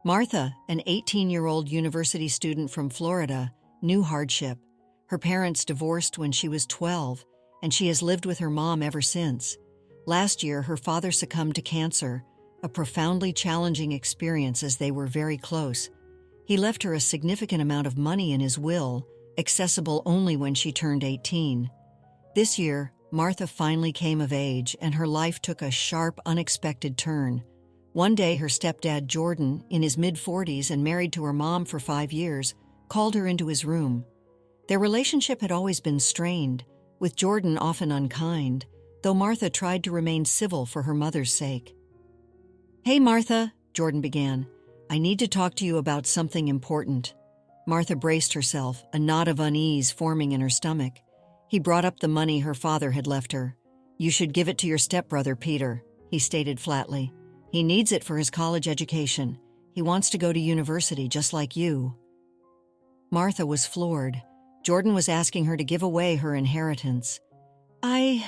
Martha, an 18-year-old university student from Florida, knew hardship. Her parents divorced when she was 12, and she has lived with her mom ever since. Last year, her father succumbed to cancer, a profoundly challenging experience as they were very close. He left her a significant amount of money in his will, accessible only when she turned 18. This year, Martha finally came of age, and her life took a sharp, unexpected turn. One day, her stepdad, Jordan, in his mid-40s and married to her mom for 5 years, called her into his room. Their relationship had always been strained, with Jordan often unkind, though Martha tried to remain civil for her mother's sake. "Hey, Martha," Jordan began. "I need to talk to you about something important." Martha braced herself, a knot of unease forming in her stomach. He brought up the money her father had left her. "You should give it to your stepbrother, Peter," he stated flatly. "He needs it for his college education. He wants to go to university just like you." Martha was floored. Jordan was asking her to give away her inheritance. I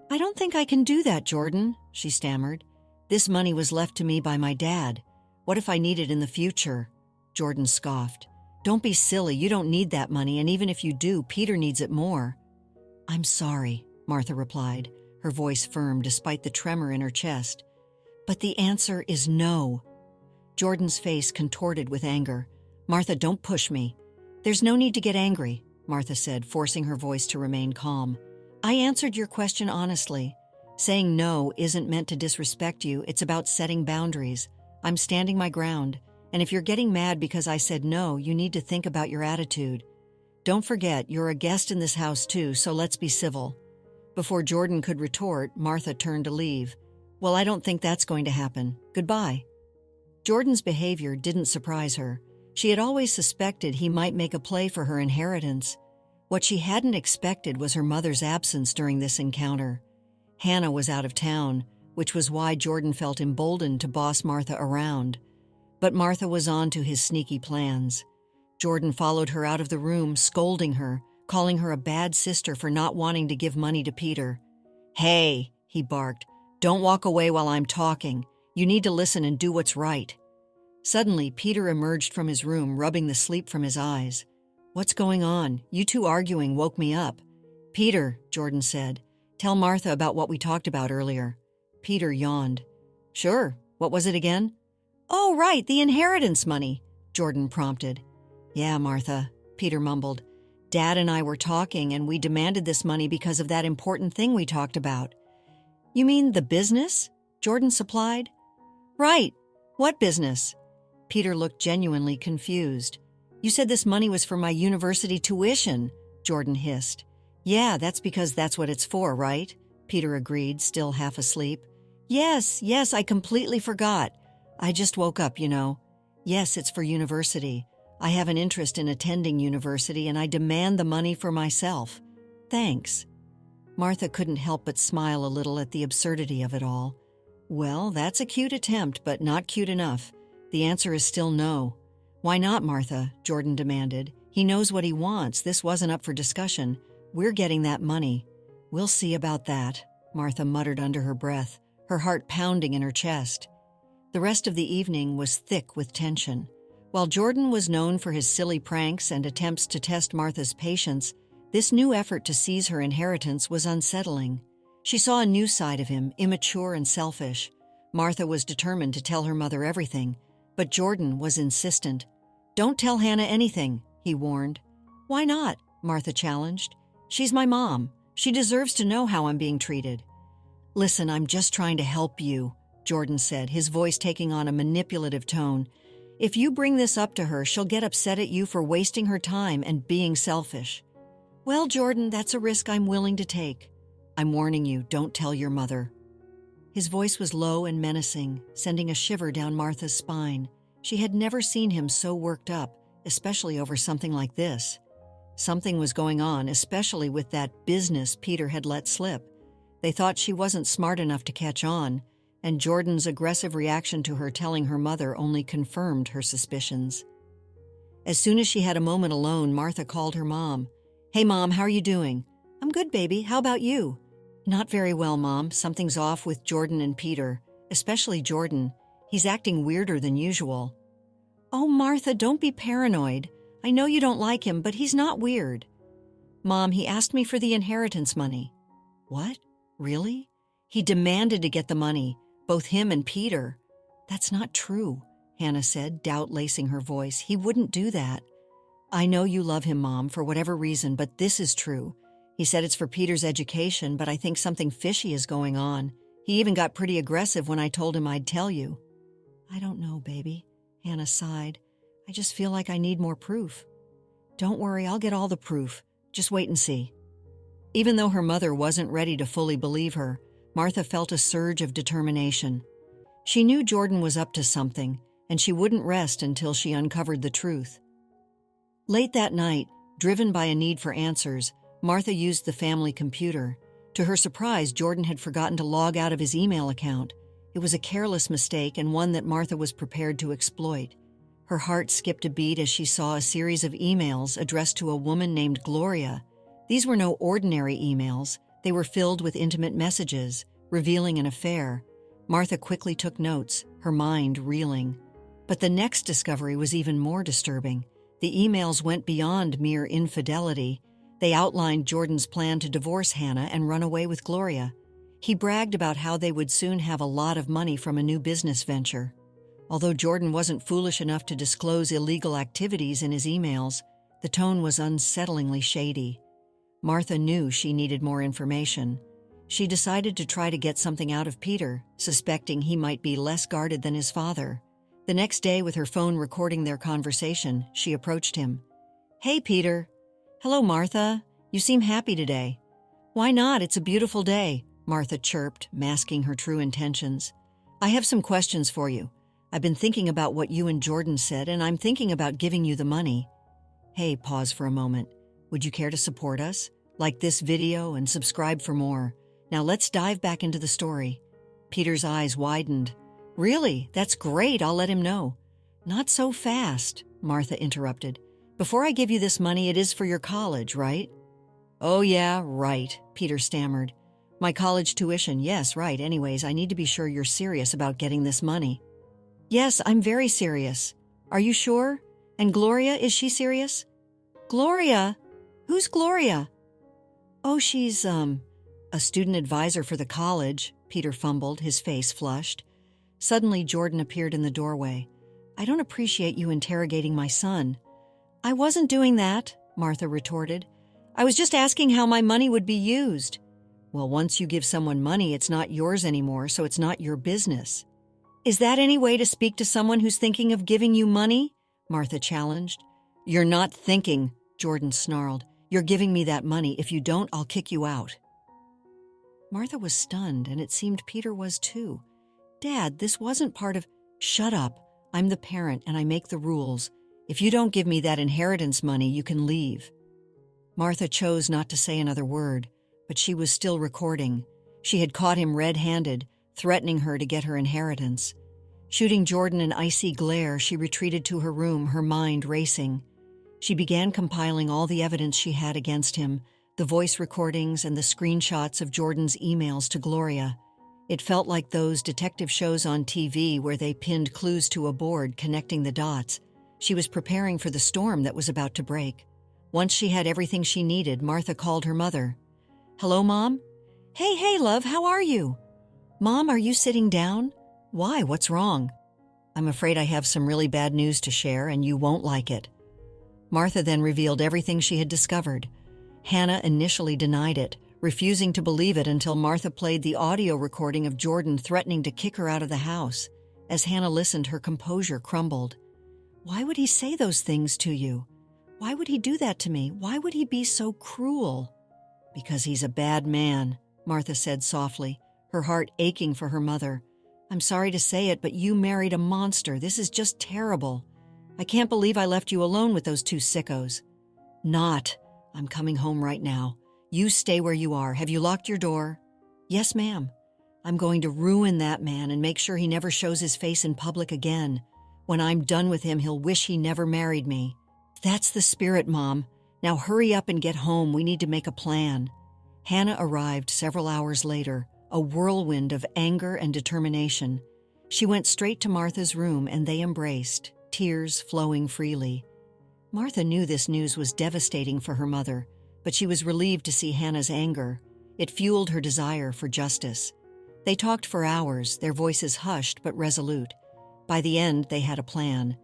don't think I can do that, Jordan," she stammered. "This money was left to me by my dad. What if I need it in the future?" Jordan scoffed. "Don't be silly, you don't need that money, and even if you do, Peter needs it more." "I'm sorry," Martha replied, her voice firm despite the tremor in her chest. "But the answer is no." Jordan's face contorted with anger. "Martha, don't push me." "There's no need to get angry," Martha said, forcing her voice to remain calm. "I answered your question honestly. Saying no isn't meant to disrespect you, it's about setting boundaries. I'm standing my ground, and if you're getting mad because I said no, you need to think about your attitude. Don't forget, you're a guest in this house too, so let's be civil." Before Jordan could retort, Martha turned to leave. "Well, I don't think that's going to happen. Goodbye." Jordan's behavior didn't surprise her. She had always suspected he might make a play for her inheritance. What she hadn't expected was her mother's absence during this encounter. Hannah was out of town, which was why Jordan felt emboldened to boss Martha around. But Martha was on to his sneaky plans. Jordan followed her out of the room, scolding her, calling her a bad sister for not wanting to give money to Peter. "Hey," he barked, "don't walk away while I'm talking. You need to listen and do what's right." Suddenly, Peter emerged from his room, rubbing the sleep from his eyes. "What's going on? You two arguing woke me up." "Peter," Jordan said, "tell Martha about what we talked about earlier." Peter yawned. "Sure, what was it again?" "Oh, right, the inheritance money," Jordan prompted. "Yeah, Martha," Peter mumbled. "Dad and I were talking, and we demanded this money because of that important thing we talked about." "You mean the business?" Jordan supplied. "Right. What business?" Peter looked genuinely confused. "You said this money was for my university tuition," Jordan hissed. "Yeah, that's because that's what it's for, right?" Peter agreed, still half asleep. Yes, I completely forgot. I just woke up, you know. Yes, it's for university. I have an interest in attending university, and I demand the money for myself. Thanks." Martha couldn't help but smile a little at the absurdity of it all. "Well, that's a cute attempt, but not cute enough. The answer is still no." "Why not, Martha?" Jordan demanded. "He knows what he wants. This wasn't up for discussion. We're getting that money." "We'll see about that," Martha muttered under her breath, her heart pounding in her chest. The rest of the evening was thick with tension. While Jordan was known for his silly pranks and attempts to test Martha's patience, this new effort to seize her inheritance was unsettling. She saw a new side of him, immature and selfish. Martha was determined to tell her mother everything, but Jordan was insistent. "Don't tell Hannah anything," he warned. "Why not?" Martha challenged. "She's my mom. She deserves to know how I'm being treated." "Listen, I'm just trying to help you," Jordan said, his voice taking on a manipulative tone. "If you bring this up to her, she'll get upset at you for wasting her time and being selfish." "Well, Jordan, that's a risk I'm willing to take. I'm warning you, don't tell your mother." His voice was low and menacing, sending a shiver down Martha's spine. She had never seen him so worked up, especially over something like this. Something was going on, especially with that business Peter had let slip. They thought she wasn't smart enough to catch on, and Jordan's aggressive reaction to her telling her mother only confirmed her suspicions. As soon as she had a moment alone, Martha called her mom. "Hey, Mom, how are you doing?" "I'm good, baby. How about you?" "Not very well, Mom. Something's off with Jordan and Peter, especially Jordan. He's acting weirder than usual." "Oh, Martha, don't be paranoid. I know you don't like him, but he's not weird." "Mom, he asked me for the inheritance money." "What? Really?" "He demanded to get the money, both him and Peter." "That's not true," Hannah said, doubt lacing her voice. "He wouldn't do that." "I know you love him, Mom, for whatever reason, but this is true. He said it's for Peter's education, but I think something fishy is going on. He even got pretty aggressive when I told him I'd tell you." "I don't know, baby," Hannah sighed. "I just feel like I need more proof." "Don't worry, I'll get all the proof. Just wait and see." Even though her mother wasn't ready to fully believe her, Martha felt a surge of determination. She knew Jordan was up to something, and she wouldn't rest until she uncovered the truth. Late that night, driven by a need for answers, Martha used the family computer. To her surprise, Jordan had forgotten to log out of his email account. It was a careless mistake and one that Martha was prepared to exploit. Her heart skipped a beat as she saw a series of emails addressed to a woman named Gloria. These were no ordinary emails. They were filled with intimate messages, revealing an affair. Martha quickly took notes, her mind reeling. But the next discovery was even more disturbing. The emails went beyond mere infidelity. They outlined Jordan's plan to divorce Hannah and run away with Gloria. He bragged about how they would soon have a lot of money from a new business venture. Although Jordan wasn't foolish enough to disclose illegal activities in his emails, the tone was unsettlingly shady. Martha knew she needed more information. She decided to try to get something out of Peter, suspecting he might be less guarded than his father. The next day, with her phone recording their conversation, she approached him. "Hey, Peter." "Hello, Martha. You seem happy today." "Why not? It's a beautiful day," Martha chirped, masking her true intentions. "I have some questions for you. I've been thinking about what you and Jordan said, and I'm thinking about giving you the money." "Hey," pause for a moment. "Would you care to support us? Like this video and subscribe for more. Now let's dive back into the story." Peter's eyes widened. "Really? That's great. I'll let him know." "Not so fast," Martha interrupted. "Before I give you this money, it is for your college, right?" "Oh yeah, right," Peter stammered. "My college tuition, yes, right. Anyways, I need to be sure you're serious about getting this money." "Yes, I'm very serious." "Are you sure? And Gloria, is she serious?" "Gloria? Who's Gloria?" "Oh, she's, a student advisor for the college," Peter fumbled, his face flushed. Suddenly, Jordan appeared in the doorway. "I don't appreciate you interrogating my son." "I wasn't doing that," Martha retorted. "I was just asking how my money would be used." "Well, once you give someone money, it's not yours anymore, so it's not your business." "Is that any way to speak to someone who's thinking of giving you money?" Martha challenged. "You're not thinking," Jordan snarled. "You're giving me that money. If you don't, I'll kick you out." Martha was stunned, and it seemed Peter was too. "Dad, this wasn't part of—" "Shut up. I'm the parent, and I make the rules. If you don't give me that inheritance money, you can leave." Martha chose not to say another word, but she was still recording. She had caught him red-handed, threatening her to get her inheritance. Shooting Jordan an icy glare, she retreated to her room, her mind racing. She began compiling all the evidence she had against him, the voice recordings and the screenshots of Jordan's emails to Gloria. It felt like those detective shows on TV where they pinned clues to a board connecting the dots. She was preparing for the storm that was about to break. Once she had everything she needed, Martha called her mother. "Hello, Mom?" Hey, love, how are you?" "Mom, are you sitting down?" "Why, what's wrong?" "I'm afraid I have some really bad news to share, and you won't like it." Martha then revealed everything she had discovered. Hannah initially denied it, refusing to believe it until Martha played the audio recording of Jordan threatening to kick her out of the house. As Hannah listened, her composure crumbled. "Why would he say those things to you? Why would he do that to me? Why would he be so cruel?" "Because he's a bad man," Martha said softly, her heart aching for her mother. "I'm sorry to say it, but you married a monster. This is just terrible. I can't believe I left you alone with those two sickos." "Not. I'm coming home right now. You stay where you are. Have you locked your door?" "Yes, ma'am." "I'm going to ruin that man and make sure he never shows his face in public again. When I'm done with him, he'll wish he never married me." "That's the spirit, Mom. Now hurry up and get home. We need to make a plan." Hannah arrived several hours later, a whirlwind of anger and determination. She went straight to Martha's room and they embraced. tears flowing freely. Martha knew this news was devastating for her mother, but she was relieved to see Hannah's anger. It fueled her desire for justice. They talked for hours, their voices hushed but resolute. By the end, they had a plan.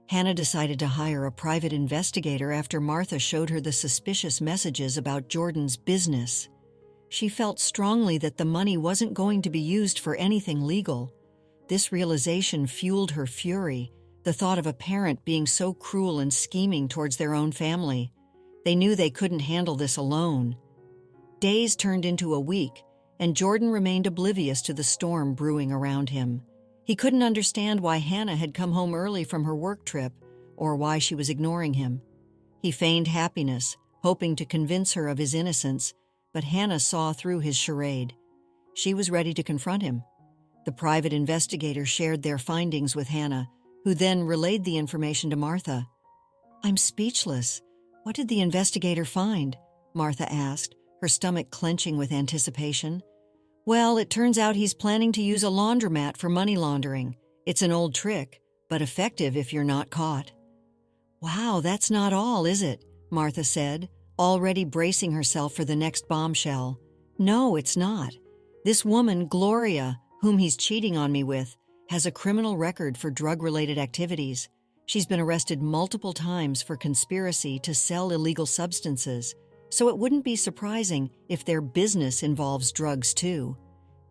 Hannah decided to hire a private investigator after Martha showed her the suspicious messages about Jordan's business. She felt strongly that the money wasn't going to be used for anything legal. This realization fueled her fury, the thought of a parent being so cruel and scheming towards their own family. They knew they couldn't handle this alone. Days turned into a week, and Jordan remained oblivious to the storm brewing around him. He couldn't understand why Hannah had come home early from her work trip, or why she was ignoring him. He feigned happiness, hoping to convince her of his innocence, but Hannah saw through his charade. She was ready to confront him. The private investigator shared their findings with Hannah, who then relayed the information to Martha. "I'm speechless. What did the investigator find?" Martha asked, her stomach clenching with anticipation. "Well, it turns out he's planning to use a laundromat for money laundering. It's an old trick, but effective if you're not caught." "Wow, that's not all, is it?" Martha said, already bracing herself for the next bombshell. "No, it's not. This woman, Gloria, whom he's cheating on me with, has a criminal record for drug-related activities. She's been arrested multiple times for conspiracy to sell illegal substances, so it wouldn't be surprising if their business involves drugs too."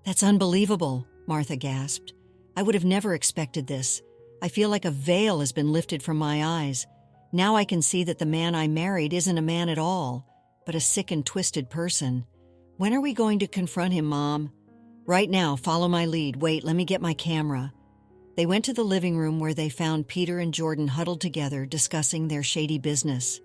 "That's unbelievable," Martha gasped. "I would have never expected this. I feel like a veil has been lifted from my eyes. Now I can see that the man I married isn't a man at all, but a sick and twisted person. When are we going to confront him, Mom?" "Right now, follow my lead. Wait, let me get my camera." They went to the living room where they found Peter and Jordan huddled together discussing their shady business.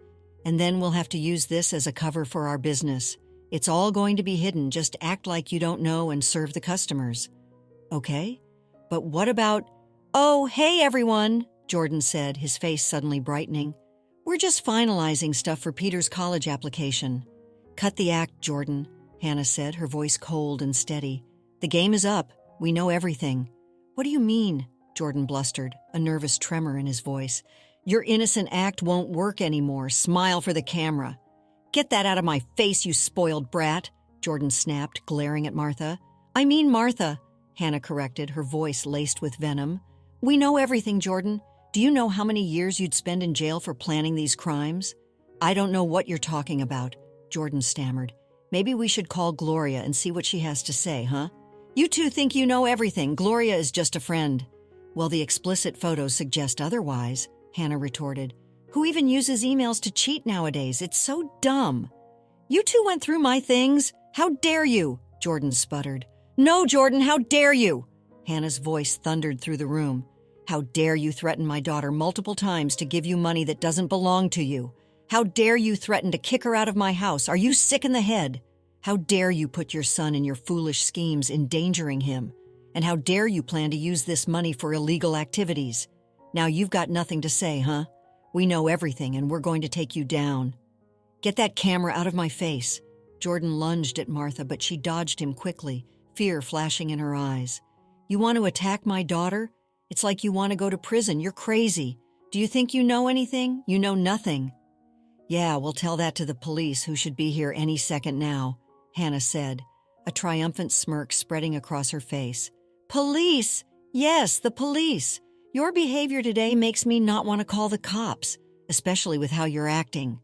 "And then we'll have to use this as a cover for our business. It's all going to be hidden, just act like you don't know and serve the customers." "Okay, but what about—" "Oh, hey everyone," Jordan said, his face suddenly brightening. "We're just finalizing stuff for Peter's college application." "Cut the act, Jordan," Hannah said, her voice cold and steady. "The game is up. We know everything." "What do you mean?" Jordan blustered, a nervous tremor in his voice. "Your innocent act won't work anymore. Smile for the camera." "Get that out of my face, you spoiled brat," Jordan snapped, glaring at Martha. "I mean Martha," Hannah corrected, her voice laced with venom. "We know everything, Jordan. Do you know how many years you'd spend in jail for planning these crimes?" "I don't know what you're talking about," Jordan stammered. "Maybe we should call Gloria and see what she has to say, huh?" "You two think you know everything. Gloria is just a friend." "Well, the explicit photos suggest otherwise," Hannah retorted. "Who even uses emails to cheat nowadays? It's so dumb." "You two went through my things. How dare you?" Jordan sputtered. "No, Jordan, how dare you?" Hannah's voice thundered through the room. "How dare you threaten my daughter multiple times to give you money that doesn't belong to you? How dare you threaten to kick her out of my house? Are you sick in the head? How dare you put your son in your foolish schemes, endangering him? And how dare you plan to use this money for illegal activities? Now you've got nothing to say, huh? We know everything and we're going to take you down." "Get that camera out of my face." Jordan lunged at Martha, but she dodged him quickly, fear flashing in her eyes. "You want to attack my daughter? It's like you want to go to prison. You're crazy. Do you think you know anything? You know nothing." "Yeah, we'll tell that to the police, who should be here any second now," Hannah said, a triumphant smirk spreading across her face. "Police! Yes, the police! Your behavior today makes me not want to call the cops, especially with how you're acting."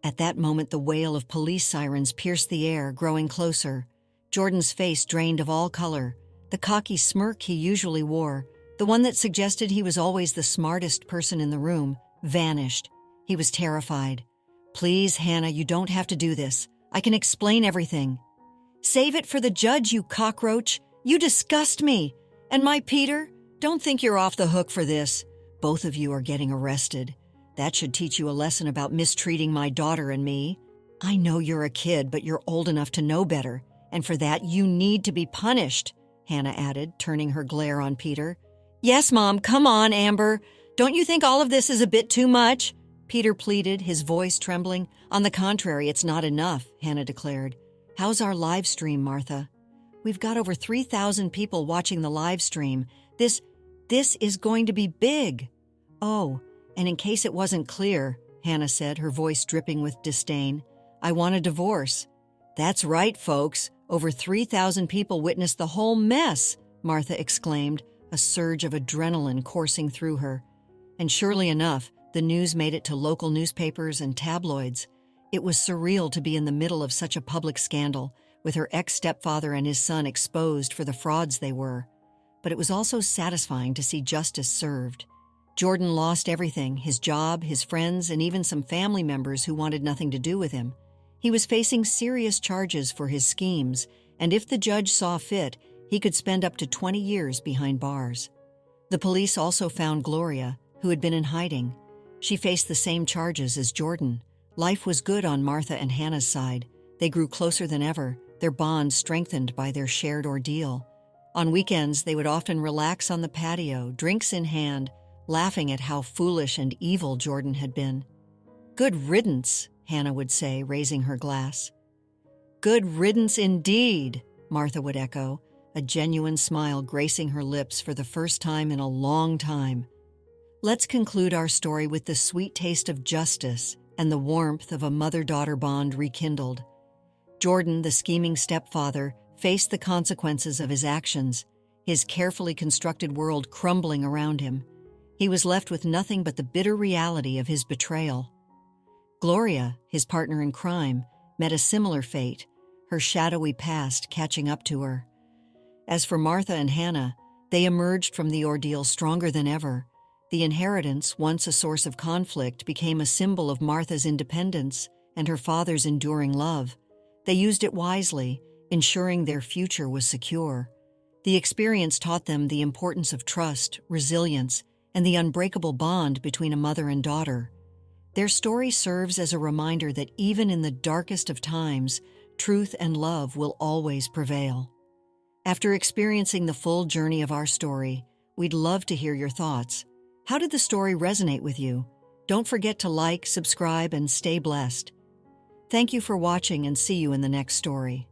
At that moment, the wail of police sirens pierced the air, growing closer. Jordan's face drained of all color. The cocky smirk he usually wore, the one that suggested he was always the smartest person in the room, vanished. He was terrified. "Please, Hannah, you don't have to do this. I can explain everything." "Save it for the judge, you cockroach. You disgust me. And my Peter? Don't think you're off the hook for this. Both of you are getting arrested. That should teach you a lesson about mistreating my daughter and me. I know you're a kid, but you're old enough to know better. And for that, you need to be punished," Hannah added, turning her glare on Peter. "Yes, Mom, come on, Amber. Don't you think all of this is a bit too much?" Peter pleaded, his voice trembling. "On the contrary, it's not enough," Hannah declared. "How's our live stream, Martha?" "We've got over 3,000 people watching the live stream. This is going to be big." Oh, and in case it wasn't clear, Hannah said, her voice dripping with disdain, I want a divorce. That's right, folks. Over 3,000 people witnessed the whole mess, Martha exclaimed, a surge of adrenaline coursing through her. And surely enough, the news made it to local newspapers and tabloids. It was surreal to be in the middle of such a public scandal, with her ex-stepfather and his son exposed for the frauds they were. But it was also satisfying to see justice served. Jordan lost everything, his job, his friends, and even some family members who wanted nothing to do with him. He was facing serious charges for his schemes, and if the judge saw fit, he could spend up to 20 years behind bars. The police also found Gloria, who had been in hiding. She faced the same charges as Jordan. Life was good on Martha and Hannah's side. They grew closer than ever, their bond strengthened by their shared ordeal. On weekends, they would often relax on the patio, drinks in hand, laughing at how foolish and evil Jordan had been. Good riddance, Hannah would say, raising her glass. Good riddance indeed, Martha would echo, a genuine smile gracing her lips for the first time in a long time. Let's conclude our story with the sweet taste of justice and the warmth of a mother-daughter bond rekindled. Jordan, the scheming stepfather, faced the consequences of his actions, his carefully constructed world crumbling around him. He was left with nothing but the bitter reality of his betrayal. Gloria, his partner in crime, met a similar fate, her shadowy past catching up to her. As for Martha and Hannah, they emerged from the ordeal stronger than ever. The inheritance, once a source of conflict, became a symbol of Martha's independence and her father's enduring love. They used it wisely, ensuring their future was secure. The experience taught them the importance of trust, resilience, and the unbreakable bond between a mother and daughter. Their story serves as a reminder that even in the darkest of times, truth and love will always prevail. After experiencing the full journey of our story, we'd love to hear your thoughts. How did the story resonate with you? Don't forget to like, subscribe, and stay blessed. Thank you for watching, and see you in the next story.